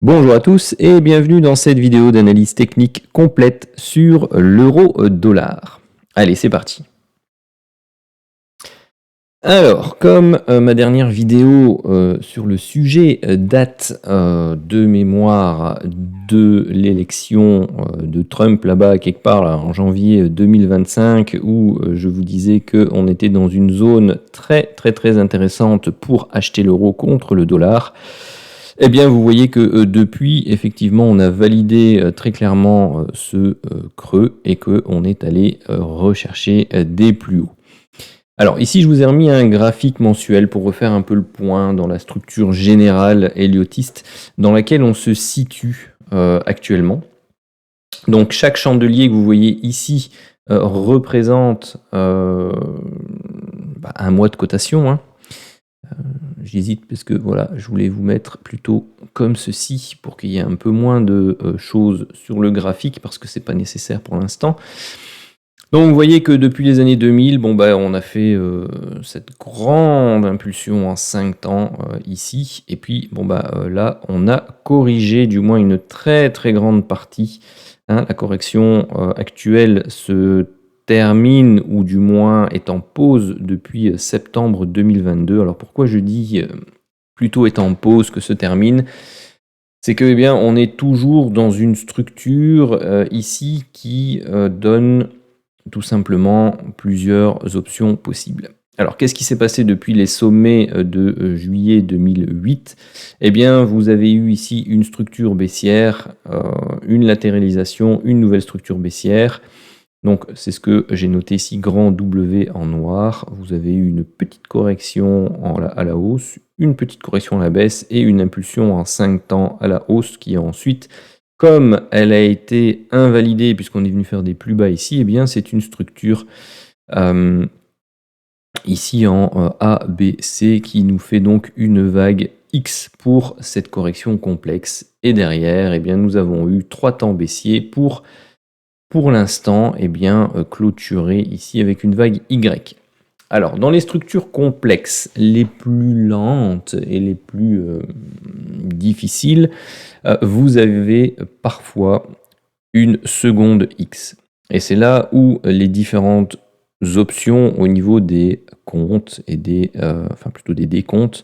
Bonjour à tous et bienvenue dans cette vidéo d'analyse technique complète sur l'euro-dollar. Allez, c'est parti. Alors, comme ma dernière vidéo sur le sujet date de mémoire de l'élection de Trump là-bas quelque part là, en janvier 2025 où je vous disais qu'on était dans une zone très intéressante pour acheter l'euro contre le dollar. Eh bien, vous voyez que depuis, effectivement, on a validé très clairement ce creux et qu'on est allé rechercher des plus hauts. Alors ici, je vous ai remis un graphique mensuel pour refaire un peu le point dans la structure générale héliotiste dans laquelle on se situe actuellement. Donc chaque chandelier que vous voyez ici représente un mois de cotation, hein. J'hésite parce que voilà, je voulais vous mettre plutôt comme ceci pour qu'il y ait un peu moins de choses sur le graphique parce que c'est pas nécessaire pour l'instant. Donc vous voyez que depuis les années 2000, on a fait cette grande impulsion en 5 temps ici, et puis là on a corrigé du moins une très grande partie, hein. La correction actuelle se termine, ou du moins est en pause depuis septembre 2022. Alors pourquoi je dis plutôt est en pause que se termine? C'est que on est toujours dans une structure ici qui donne tout simplement plusieurs options possibles. Alors, qu'est-ce qui s'est passé depuis les sommets de juillet 2008? Eh bien, vous avez eu ici une structure baissière, une latéralisation, une nouvelle structure baissière. Donc, c'est ce que j'ai noté ici, grand W en noir. Vous avez eu une petite correction à la hausse, une petite correction à la baisse et une impulsion en 5 temps à la hausse qui ensuite, comme elle a été invalidée puisqu'on est venu faire des plus bas ici, eh bien c'est une structure ici en A, B, C qui nous fait donc une vague X pour cette correction complexe. Et derrière, eh bien, nous avons eu 3 temps baissiers pour l'instant clôturer ici avec une vague Y. Alors, dans les structures complexes, les plus lentes et les plus difficiles, vous avez parfois une seconde X. Et c'est là où les différentes options au niveau des comptes et des décomptes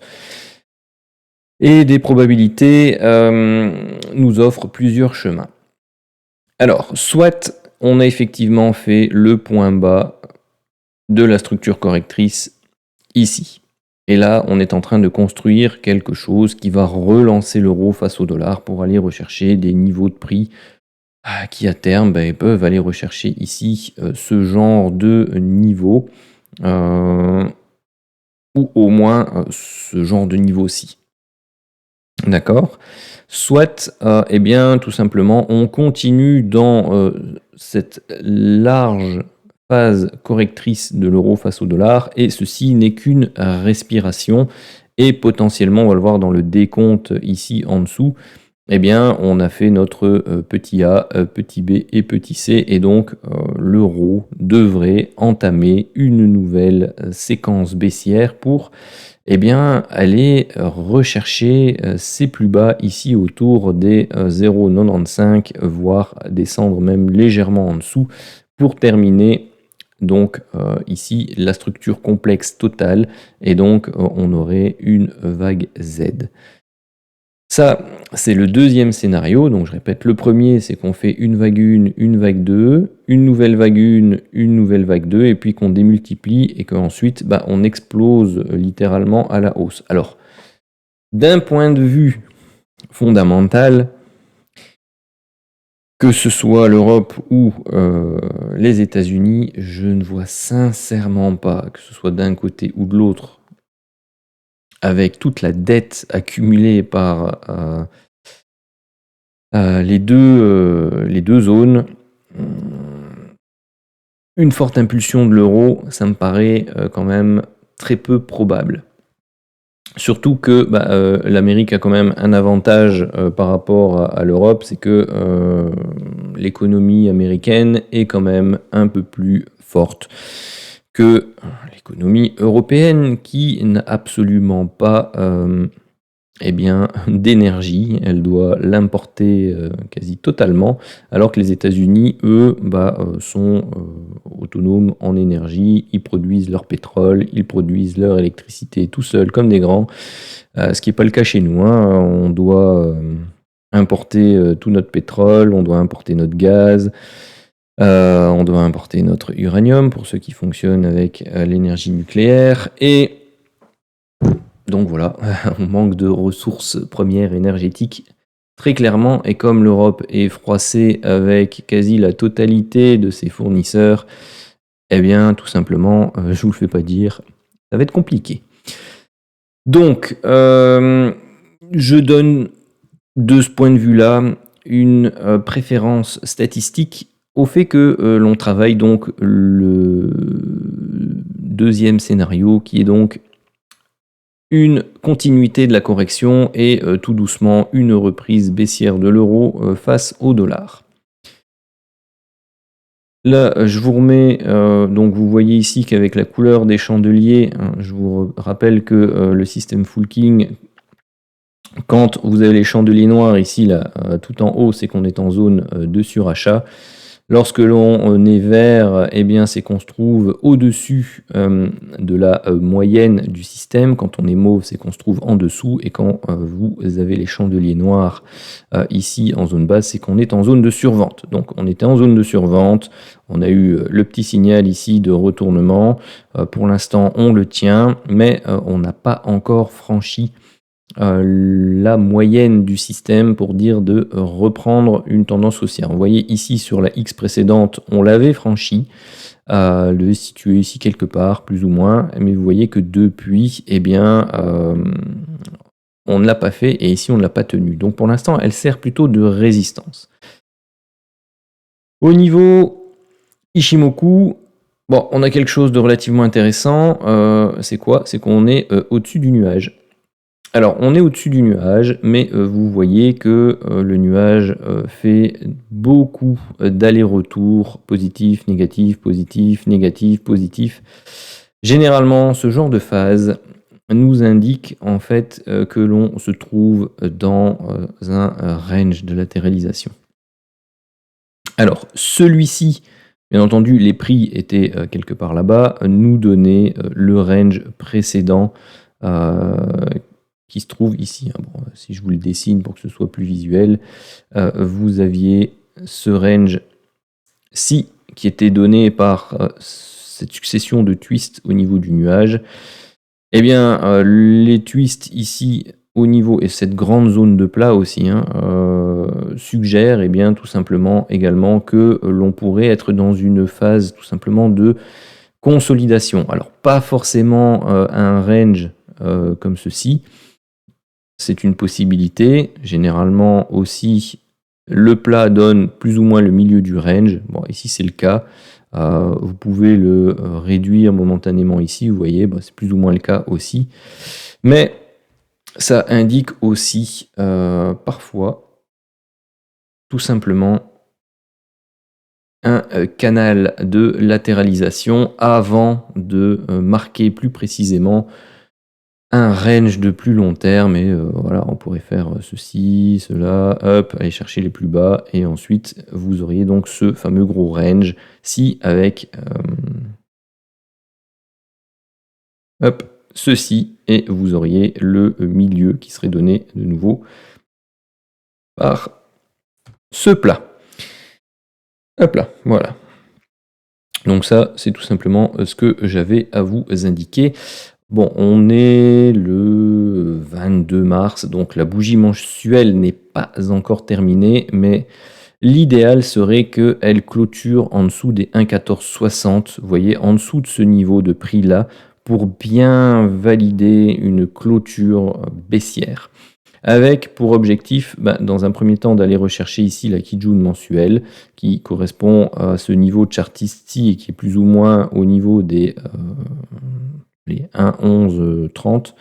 et des probabilités nous offrent plusieurs chemins. Alors, soit on a effectivement fait le point bas de la structure correctrice ici. Et là, on est en train de construire quelque chose qui va relancer l'euro face au dollar pour aller rechercher des niveaux de prix qui à terme peuvent aller rechercher ici ce genre de niveau, ou au moins ce genre de niveau-ci. D'accord? Soit, tout simplement, on continue dans cette large phase correctrice de l'euro face au dollar, et ceci n'est qu'une respiration, et potentiellement, on va le voir dans le décompte ici en dessous, on a fait notre petit a, petit b et petit c, et donc l'euro devrait entamer une nouvelle séquence baissière pour aller rechercher ses plus bas ici autour des 0,95, voire descendre même légèrement en dessous pour terminer donc ici la structure complexe totale, et donc on aurait une vague Z. Ça, c'est le deuxième scénario. Donc je répète, le premier, c'est qu'on fait une vague 1, une vague 2, une nouvelle vague 1, une nouvelle vague 2, et puis qu'on démultiplie et qu'ensuite on explose littéralement à la hausse. Alors, d'un point de vue fondamental, que ce soit l'Europe ou les États-Unis, je ne vois sincèrement pas, que ce soit d'un côté ou de l'autre, avec toute la dette accumulée par les deux zones, une forte impulsion de l'euro, ça me paraît quand même très peu probable. Surtout que l'Amérique a quand même un avantage par rapport à l'Europe, c'est que l'économie américaine est quand même un peu plus forte que l'économie européenne, qui n'a absolument pas eh bien, d'énergie. Elle doit l'importer quasi totalement, alors que les États-Unis, eux, sont autonomes en énergie. Ils produisent leur pétrole, ils produisent leur électricité tout seuls, comme des grands. Ce qui n'est pas le cas chez nous, hein. On doit importer tout notre pétrole, on doit importer notre gaz, on doit importer notre uranium pour ceux qui fonctionnent avec l'énergie nucléaire. Et donc voilà, on manque de ressources premières énergétiques très clairement. Et comme l'Europe est froissée avec quasi la totalité de ses fournisseurs, eh bien tout simplement, je vous le fais pas dire, ça va être compliqué. Donc, je donne de ce point de vue-là une préférence statistique au fait que l'on travaille donc le deuxième scénario, qui est donc une continuité de la correction et tout doucement une reprise baissière de l'euro face au dollar. Là, je vous remets, donc vous voyez ici qu'avec la couleur des chandeliers, hein, je vous rappelle que le système Fulking, quand vous avez les chandeliers noirs ici, là, tout en haut, c'est qu'on est en zone de surachat. Lorsque l'on est vert, eh bien, c'est qu'on se trouve au-dessus de la moyenne du système. Quand on est mauve, c'est qu'on se trouve en dessous. Et quand vous avez les chandeliers noirs ici en zone basse, c'est qu'on est en zone de survente. Donc on était en zone de survente. On a eu le petit signal ici de retournement. Pour l'instant, on le tient, mais on n'a pas encore franchi la moyenne du système pour dire de reprendre une tendance haussière. Vous voyez ici sur la X précédente, on l'avait franchi, le situé ici quelque part, plus ou moins, mais vous voyez que depuis, eh bien, on ne l'a pas fait et ici on ne l'a pas tenu. Donc pour l'instant, elle sert plutôt de résistance. Au niveau Ichimoku, bon, on a quelque chose de relativement intéressant. C'est quoi? C'est qu'on est au-dessus du nuage. Alors, on est au-dessus du nuage, mais vous voyez que le nuage fait beaucoup d'allers-retours, positif, négatif, positif, négatif, positif. Généralement, ce genre de phase nous indique en fait que l'on se trouve dans un range de latéralisation. Alors, celui-ci, bien entendu, les prix étaient quelque part là-bas, nous donnait le range précédent qui se trouve ici. Bon, si je vous le dessine pour que ce soit plus visuel, vous aviez ce range-ci qui était donné par cette succession de twists au niveau du nuage. Eh bien, les twists ici au niveau, et cette grande zone de plat aussi, suggèrent eh bien, tout simplement également que l'on pourrait être dans une phase tout simplement de consolidation. Alors, pas forcément un range comme ceci, c'est une possibilité. Généralement aussi, le plat donne plus ou moins le milieu du range. Bon, ici c'est le cas. Vous pouvez le réduire momentanément ici, vous voyez, c'est plus ou moins le cas aussi. Mais ça indique aussi parfois tout simplement un canal de latéralisation avant de marquer plus précisément un range de plus long terme. Et voilà, on pourrait faire ceci, cela, hop, aller chercher les plus bas, et ensuite vous auriez donc ce fameux gros range, si avec hop, ceci, et vous auriez le milieu qui serait donné de nouveau par ce plat. Hop là, voilà. Donc ça, c'est tout simplement ce que j'avais à vous indiquer. Bon, on est le 22 mars, donc la bougie mensuelle n'est pas encore terminée, mais l'idéal serait qu'elle clôture en dessous des 1,1460, vous voyez, en dessous de ce niveau de prix-là, pour bien valider une clôture baissière. Avec pour objectif, dans un premier temps, d'aller rechercher ici la Kijun mensuelle, qui correspond à ce niveau de chartisti et qui est plus ou moins au niveau des les 1,1130,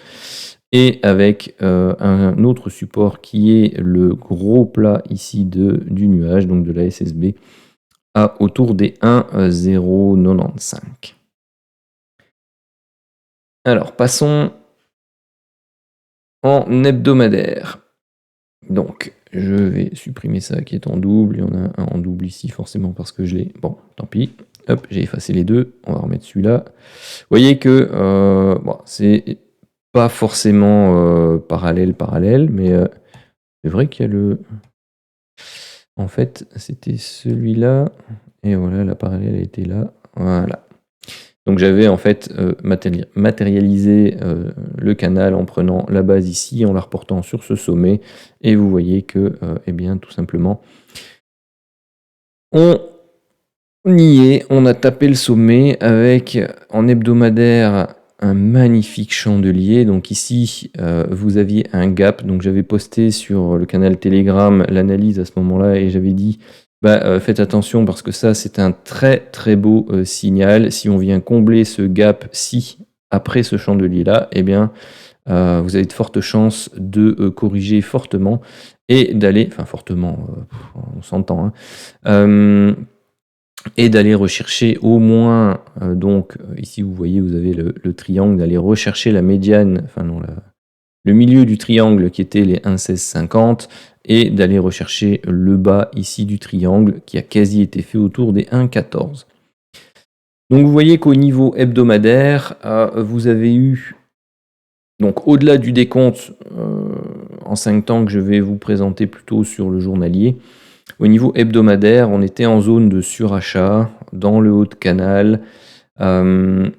et avec un autre support qui est le gros plat ici du nuage, donc de la SSB, à autour des 1,095. Alors, passons en hebdomadaire. Donc, je vais supprimer ça qui est en double. Il y en a un en double ici, forcément, parce que je l'ai. Bon, tant pis. Hop, j'ai effacé les deux. On va remettre celui-là. Vous voyez que bon, c'est pas forcément parallèle, mais c'est vrai qu'il y a le. En fait, c'était celui-là. Et voilà, la parallèle était là. Voilà. Donc j'avais en fait matérialisé le canal en prenant la base ici, en la reportant sur ce sommet. Et vous voyez que, eh bien, tout simplement, on y est. On a tapé le sommet avec, en hebdomadaire, un magnifique chandelier. Donc ici, vous aviez un gap. Donc j'avais posté sur le canal Telegram l'analyse à ce moment-là et j'avais dit faites attention parce que ça, c'est un très très beau signal. Si on vient combler ce gap-ci après ce chandelier-là, eh bien, vous avez de fortes chances de corriger fortement et d'aller, enfin fortement, on s'entend, hein, et d'aller rechercher au moins, donc ici vous voyez, vous avez le triangle, d'aller rechercher la médiane, enfin non, le milieu du triangle qui était les 1,1650 et d'aller rechercher le bas ici du triangle qui a quasi été fait autour des 1,14. Donc vous voyez qu'au niveau hebdomadaire, vous avez eu, donc au-delà du décompte en 5 temps que je vais vous présenter plutôt sur le journalier, au niveau hebdomadaire, on était en zone de surachat dans le haut de canal. On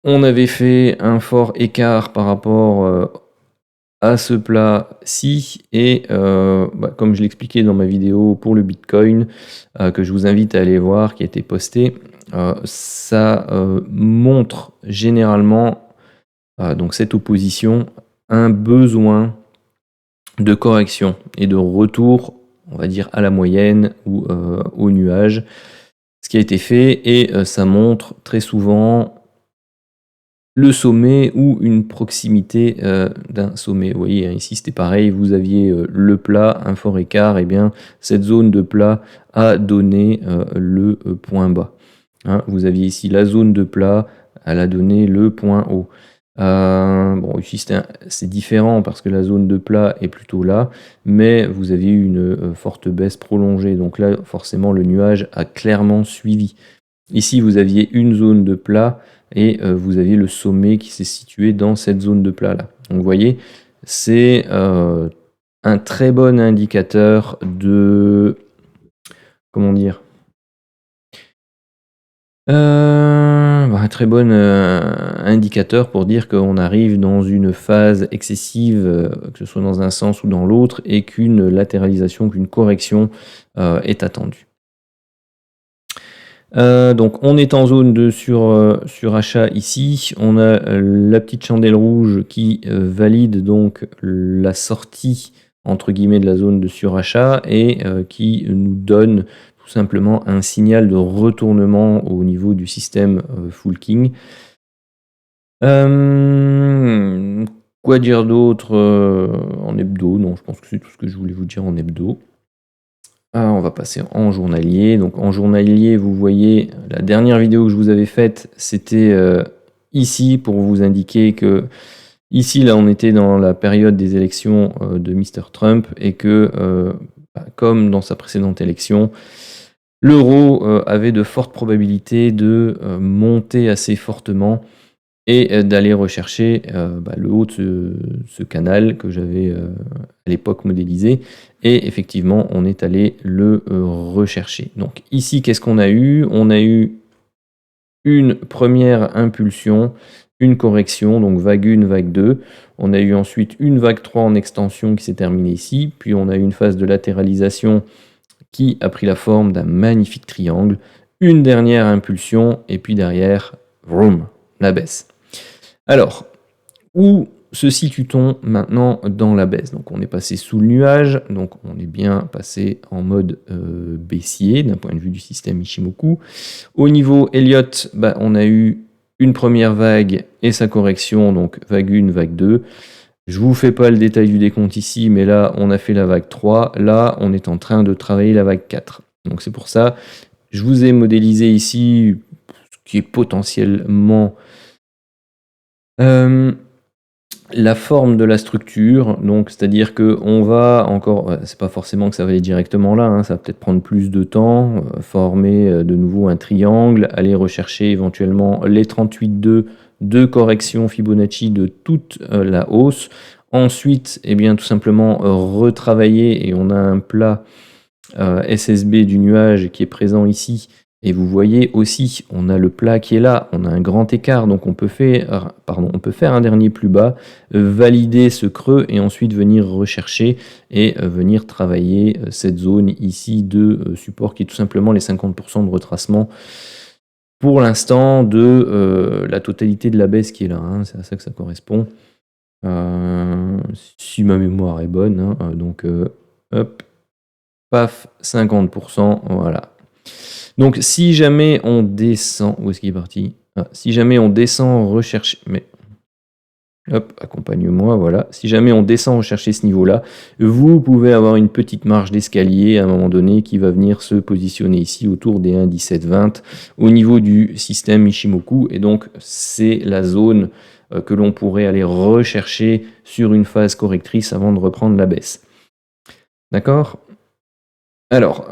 avait fait un fort écart par rapport à ce plat-ci et comme je l'expliquais dans ma vidéo pour le Bitcoin, que je vous invite à aller voir, qui a été postée, ça montre généralement, donc cette opposition, un besoin de correction et de retour, on va dire, à la moyenne ou au nuage, ce qui a été fait, et ça montre très souvent le sommet ou une proximité d'un sommet. Vous voyez, ici c'était pareil, vous aviez le plat, un fort écart, et bien cette zone de plat a donné le point bas. Hein, vous aviez ici la zone de plat, elle a donné le point haut. Bon, ici c'est différent parce que la zone de plat est plutôt là, mais vous avez eu une forte baisse prolongée, donc là forcément le nuage a clairement suivi. Ici vous aviez une zone de plat et vous aviez le sommet qui s'est situé dans cette zone de plat là. Donc vous voyez, c'est un très bon indicateur de, comment dire, un très bon indicateur pour dire qu'on arrive dans une phase excessive, que ce soit dans un sens ou dans l'autre, et qu'une latéralisation, qu'une correction est attendue. Donc on est en zone de surachat ici. On a la petite chandelle rouge qui valide donc la sortie entre guillemets de la zone de surachat et qui nous donne tout simplement un signal de retournement au niveau du système Full King. Quoi dire d'autre en hebdo? Non, je pense que c'est tout ce que je voulais vous dire en hebdo. On va passer en journalier. Donc en journalier, vous voyez, la dernière vidéo que je vous avais faite, c'était ici pour vous indiquer que ici, là, on était dans la période des élections de Mr. Trump et que, comme dans sa précédente élection, l'euro avait de fortes probabilités de monter assez fortement et d'aller rechercher le haut de ce canal que j'avais à l'époque modélisé. Et effectivement, on est allé le rechercher. Donc ici, qu'est-ce qu'on a eu? On a eu une première impulsion, une correction, donc vague 1, vague 2. On a eu ensuite une vague 3 en extension qui s'est terminée ici. Puis on a eu une phase de latéralisation qui a pris la forme d'un magnifique triangle. Une dernière impulsion, et puis derrière, vroom, la baisse. Alors, où se situe-t-on maintenant dans la baisse? Donc on est passé sous le nuage, donc on est bien passé en mode baissier d'un point de vue du système Ichimoku. Au niveau Elliott, on a eu une première vague et sa correction, donc vague 1, vague 2. Je vous fais pas le détail du décompte ici, mais là on a fait la vague 3, là on est en train de travailler la vague 4. Donc c'est pour ça, je vous ai modélisé ici ce qui est potentiellement La forme de la structure, donc c'est-à-dire qu'on va encore, c'est pas forcément que ça va aller directement là, hein, ça va peut-être prendre plus de temps, former de nouveau un triangle, aller rechercher éventuellement les 38,2 de correction Fibonacci de toute la hausse. Ensuite, eh bien, tout simplement retravailler, et on a un plat SSB du nuage qui est présent ici. Et vous voyez aussi, on a le plat qui est là, on a un grand écart, donc on peut faire un dernier plus bas, valider ce creux et ensuite venir rechercher et venir travailler cette zone ici de support qui est tout simplement les 50% de retracement pour l'instant de la totalité de la baisse qui est là, hein, c'est à ça que ça correspond. Si ma mémoire est bonne, hein, donc hop, paf, 50%, voilà. Donc si jamais on descend, où est-ce qu'il est parti? Si jamais on descend rechercher, mais hop, accompagne-moi, voilà. Si jamais on descend rechercher ce niveau-là, vous pouvez avoir une petite marge d'escalier à un moment donné qui va venir se positionner ici autour des 1,1720 au niveau du système Ichimoku, et donc c'est la zone que l'on pourrait aller rechercher sur une phase correctrice avant de reprendre la baisse. D'accord? Alors,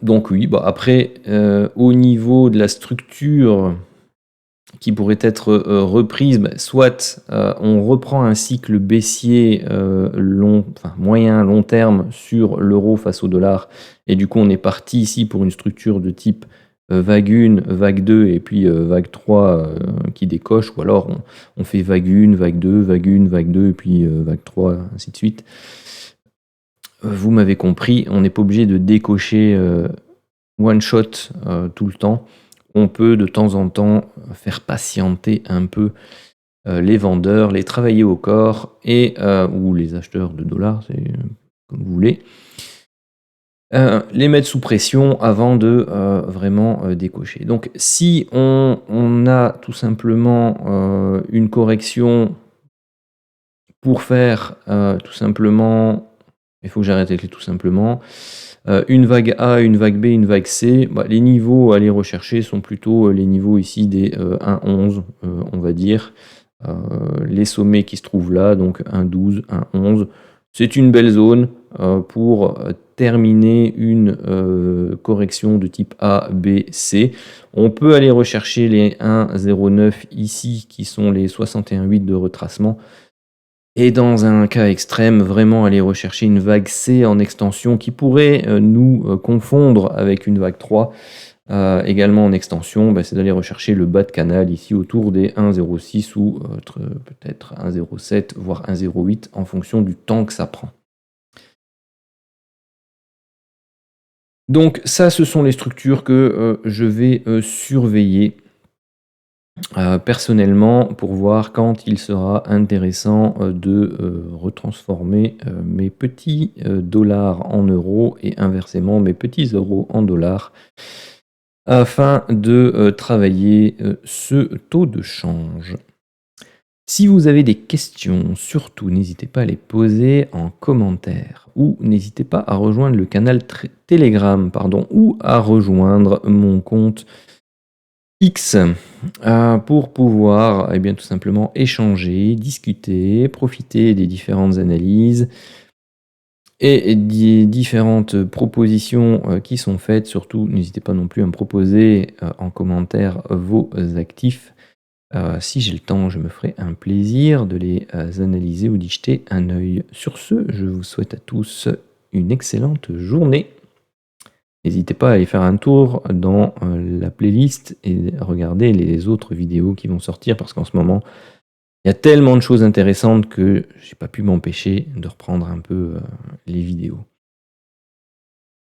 donc oui, bah après, au niveau de la structure qui pourrait être reprise, soit on reprend un cycle baissier moyen, long terme sur l'euro face au dollar, et du coup on est parti ici pour une structure de type vague 1, vague 2 et puis vague 3 qui décoche, ou alors on fait vague 1, vague 2, vague 1, vague 2 et puis vague 3, ainsi de suite. Vous m'avez compris, on n'est pas obligé de décocher one shot tout le temps. On peut de temps en temps faire patienter un peu les vendeurs, les travailler au corps ou les acheteurs de dollars, c'est comme vous voulez. Les mettre sous pression avant de vraiment décocher. Donc si on a tout simplement une correction pour faire tout simplement, il faut que j'arrête avec les tout simplement, une vague A, une vague B, une vague C, les niveaux à aller rechercher sont plutôt les niveaux ici des 1,11, on va dire. Les sommets qui se trouvent là, donc 1,12, 1,11. C'est une belle zone pour terminer une correction de type A, B, C. On peut aller rechercher les 1,09 ici, qui sont les 61,8 de retracement. Et dans un cas extrême, vraiment aller rechercher une vague C en extension qui pourrait nous confondre avec une vague 3. Également en extension, c'est d'aller rechercher le bas de canal ici autour des 1,06 ou peut-être 1,07 voire 1,08 en fonction du temps que ça prend. Donc ça, ce sont les structures que je vais surveiller personnellement pour voir quand il sera intéressant de retransformer mes petits dollars en euros et inversement mes petits euros en dollars afin de travailler ce taux de change. Si vous avez des questions, surtout n'hésitez pas à les poser en commentaire ou n'hésitez pas à rejoindre le canal Telegram ou à rejoindre mon compte X pour pouvoir tout simplement échanger, discuter, profiter des différentes analyses et des différentes propositions qui sont faites. Surtout, n'hésitez pas non plus à me proposer en commentaire vos actifs. Si j'ai le temps, je me ferai un plaisir de les analyser ou d'y jeter un œil. Sur ce, je vous souhaite à tous une excellente journée. N'hésitez pas à aller faire un tour dans la playlist et regarder les autres vidéos qui vont sortir, parce qu'en ce moment, il y a tellement de choses intéressantes que j'ai pas pu m'empêcher de reprendre un peu les vidéos.